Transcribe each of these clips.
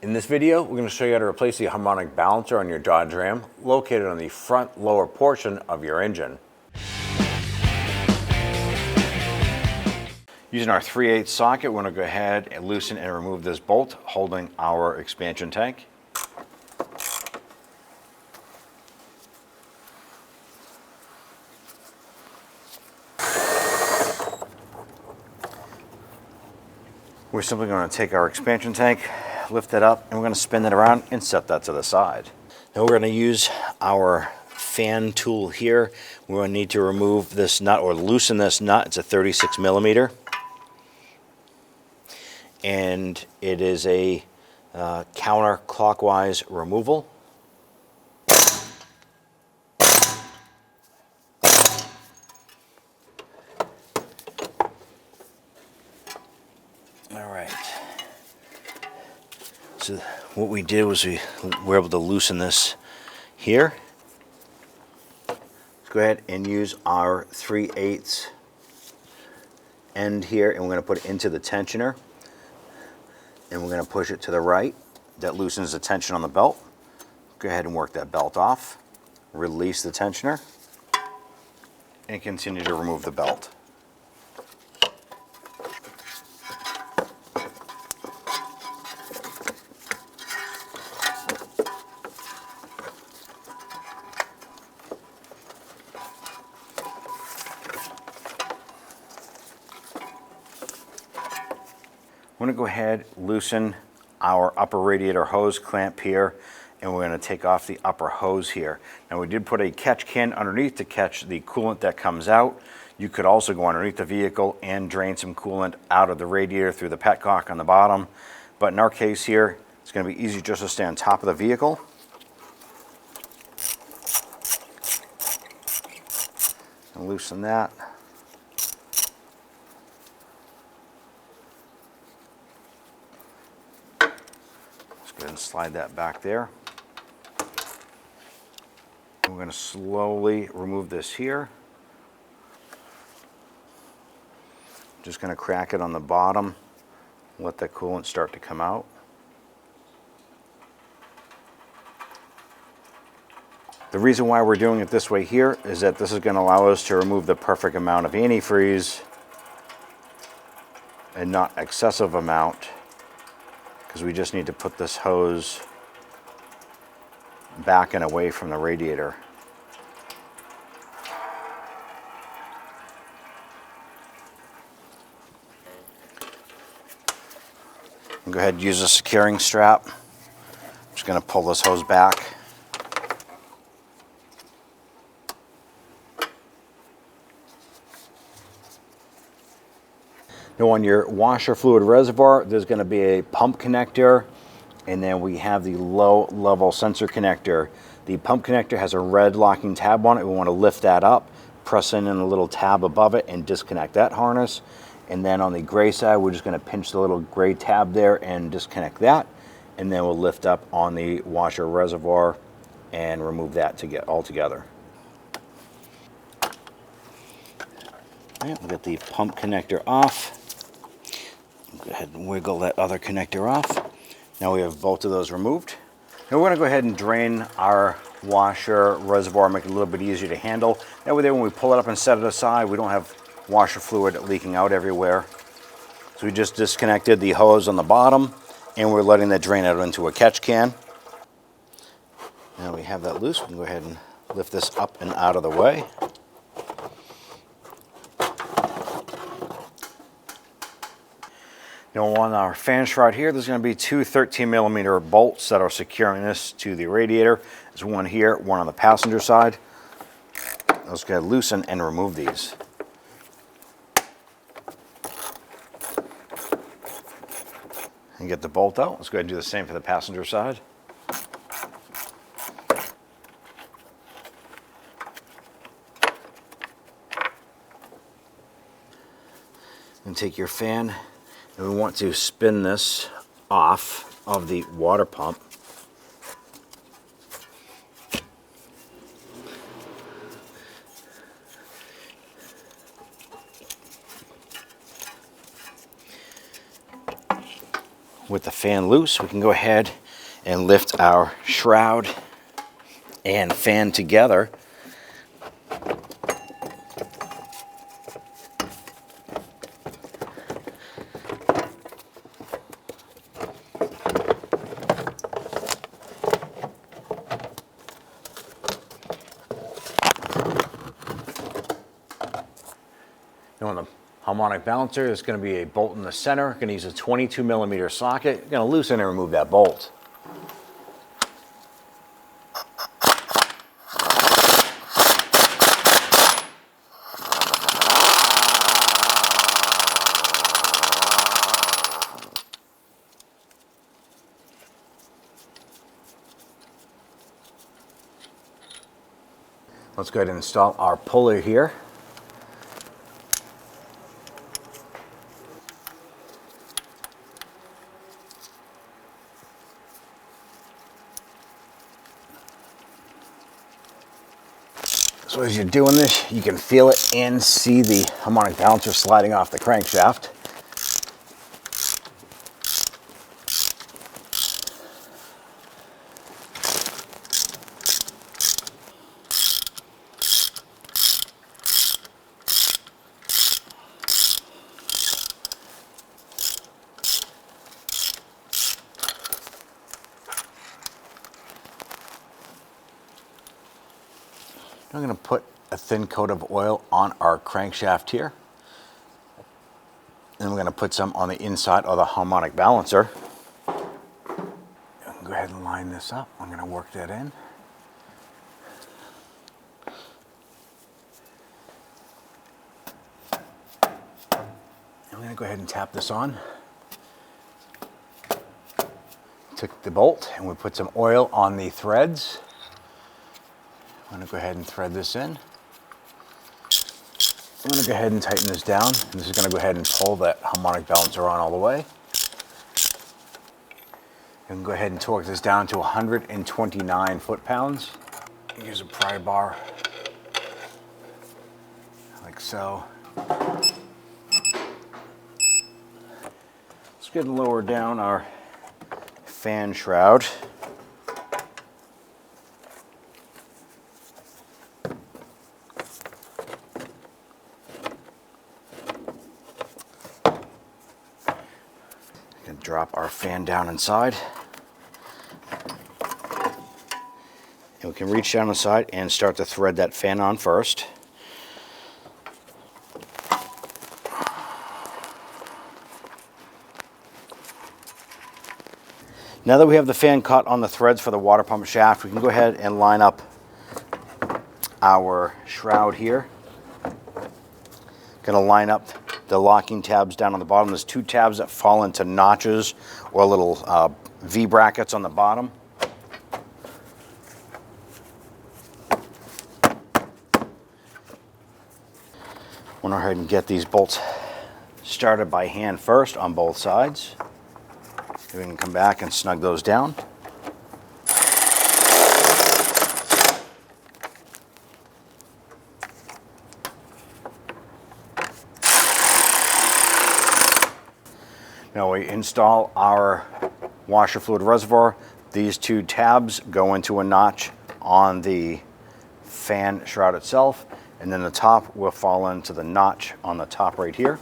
In this video, we're going to show you how to replace the harmonic balancer on your Dodge Ram, located on the front lower portion of your engine. Using our 3/8 socket, we're going to go ahead and loosen and remove this bolt holding our expansion tank. We're simply going to take our expansion tank, lift it up, and we're going to spin it around and set that to the side. Now we're going to use our fan tool here. We're going to need to remove this nut or loosen this nut. It's a 36 millimeter. And it is a counterclockwise removal. All right. So what we did was we were able to loosen this here. Let's go ahead and use our 3/8 end here, and we're going to put it into the tensioner. And we're going to push it to the right. That loosens the tension on the belt. Go ahead and work that belt off. Release the tensioner. And continue to remove the belt. I'm going to go ahead, loosen our upper radiator hose clamp here, and we're going to take off the upper hose here. Now we did put a catch can underneath to catch the coolant that comes out. You could also go underneath the vehicle and drain some coolant out of the radiator through the petcock on the bottom. But in our case here, it's going to be easy just to stay on top of the vehicle. And loosen that. Go ahead and slide that back there. We're going to slowly remove this here. Just going to crack it on the bottom, let the coolant start to come out. The reason why we're doing it this way here is that this is going to allow us to remove the perfect amount of antifreeze and not excessive amount, because we just need to put this hose back and away from the radiator. Go ahead and use a securing strap. I'm just going to pull this hose back. Now on your washer fluid reservoir, there's going to be a pump connector, and then we have the low level sensor connector. The pump connector has a red locking tab on it. We want to lift that up, press in a little tab above it, and disconnect that harness. And then on the gray side, we're just going to pinch the little gray tab there and disconnect that. And then we'll lift up on the washer reservoir and remove that to get all together. All right, we'll get the pump connector off. Go ahead and wiggle that other connector off. Now we have both of those removed. Now we're going to go ahead and drain our washer reservoir, make it a little bit easier to handle. That way when we pull it up and set it aside, we don't have washer fluid leaking out everywhere. So we just disconnected the hose on the bottom, and we're letting that drain out into a catch can. Now we have that loose. We can go ahead and lift this up and out of the way. Now on our fan shroud here, there's going to be two 13 millimeter bolts that are securing this to the radiator. There's one here, one on the passenger side. Let's go ahead and loosen and remove these. And get the bolt out. Let's go ahead and do the same for the passenger side. And take your fan, and we want to spin this off of the water pump. with the fan loose, we can go ahead and lift our shroud and fan together. Now on the harmonic balancer, there's going to be a bolt in the center. Going to use a 22mm socket. Going to loosen and remove that bolt. Let's go ahead and install our pulley here. So as you're doing this, you can feel it and see the harmonic balancer sliding off the crankshaft. I'm going to put a thin coat of oil on our crankshaft here. And we're going to put some on the inside of the harmonic balancer. Go ahead and line this up. I'm going to work that in. I'm going to go ahead and tap this on. Took the bolt and we put some oil on the threads. I'm going to go ahead and thread this in. I'm going to go ahead and tighten this down. And this is going to go ahead and pull that harmonic balancer on all the way. And go ahead and torque this down to 129 foot-pounds. Use a pry bar, like so. Let's go ahead and lower down our fan shroud. Drop our fan down inside. And we can reach down inside and start to thread that fan on first. Now that we have the fan cut on the threads for the water pump shaft, we can go ahead and line up our shroud here. Going to line up the locking tabs down on the bottom. There's two tabs that fall into notches or little V brackets on the bottom. I'm going to go ahead and get these bolts started by hand first on both sides. We can come back and snug those down. Now we install our washer fluid reservoir. These two tabs go into a notch on the fan shroud itself, and then the top will fall into the notch on the top right here.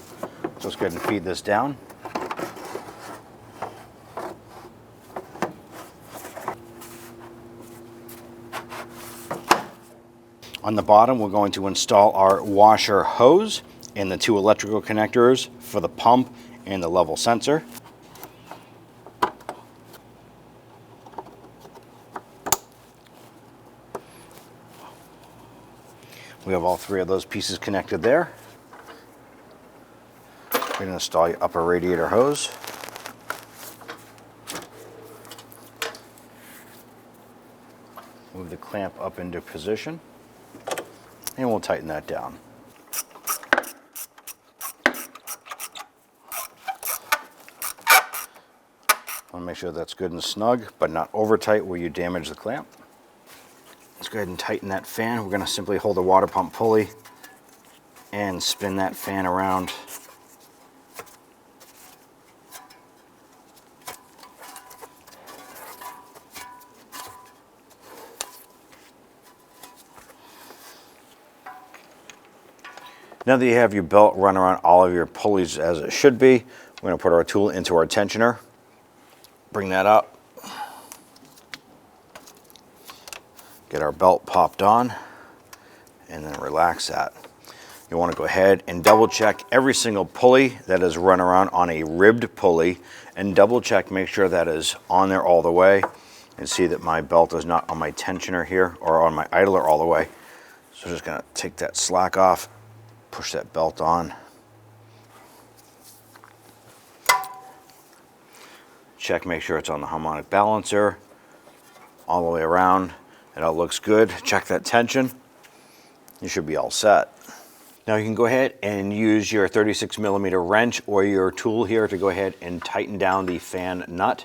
So let's go ahead and feed this down. On the bottom, we're going to install our washer hose and the two electrical connectors for the pump and the level sensor. We have all three of those pieces connected there. We're going to install your upper radiator hose. Move the clamp up into position, and we'll tighten that down. I want to make sure that's good and snug, but not over tight where you damage the clamp. Let's go ahead and tighten that fan. We're going to simply hold the water pump pulley and spin that fan around. Now that you have your belt run around all of your pulleys as it should be, we're going to put our tool into our tensioner. Bring that up. Get our belt popped on and then relax that. You want to go ahead and double check every single pulley that is run around on a ribbed pulley, and double check, make sure that is on there all the way, and see that my belt is not on my tensioner here or on my idler all the way. So I'm just going to take that slack off, push that belt on. Check, make sure it's on the harmonic balancer all the way around. It all looks good. Check that tension. You should be all set. Now you can go ahead and use your 36mm wrench or your tool here to go ahead and tighten down the fan nut.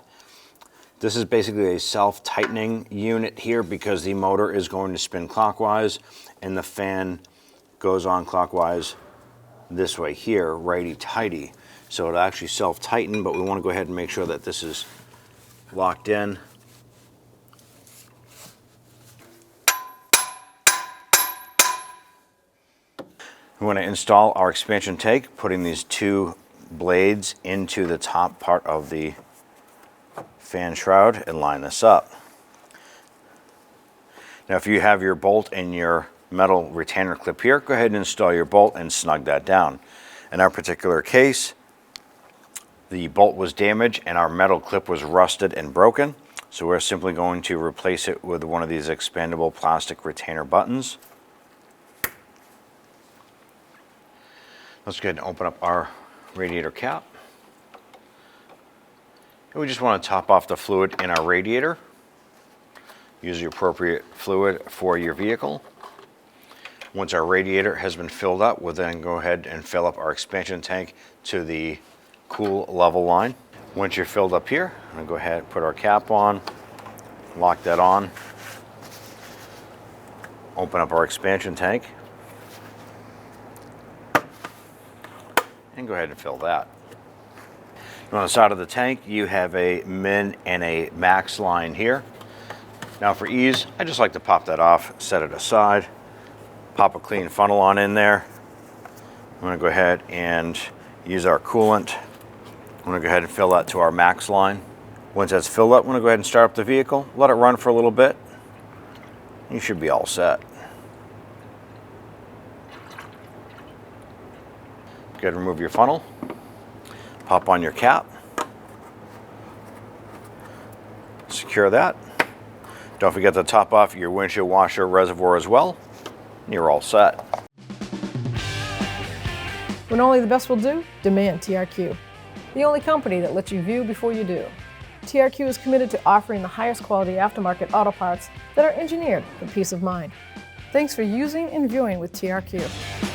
This is basically a self-tightening unit here because the motor is going to spin clockwise and the fan goes on clockwise this way here, righty-tighty. So it'll actually self-tighten, but we want to go ahead and make sure that this is locked in. We want to install our expansion tank, putting these two blades into the top part of the fan shroud and line this up. Now if you have your bolt and your metal retainer clip here, go ahead and install your bolt and snug that down. In our particular case, the bolt was damaged and our metal clip was rusted and broken, so we're simply going to replace it with one of these expandable plastic retainer buttons. Let's go ahead and open up our radiator cap. And we just want to top off the fluid in our radiator. Use the appropriate fluid for your vehicle. Once our radiator has been filled up, we'll then go ahead and fill up our expansion tank to the cool level line. Once you're filled up here, I'm going to go ahead and put our cap on, lock that on, open up our expansion tank, and go ahead and fill that. On the side of the tank, you have a min and a max line here. Now for ease, I just like to pop that off, set it aside, pop a clean funnel on in there. I'm going to go ahead and use our coolant. I'm going to go ahead and fill that to our max line. Once that's filled up, I'm going to go ahead and start up the vehicle, let it run for a little bit. You should be all set. Go ahead and remove your funnel, pop on your cap, secure that. Don't forget to top off your windshield washer reservoir as well, and you're all set. When only the best will do, demand TRQ. The only company that lets you view before you do. TRQ is committed to offering the highest quality aftermarket auto parts that are engineered for peace of mind. Thanks for using and viewing with TRQ.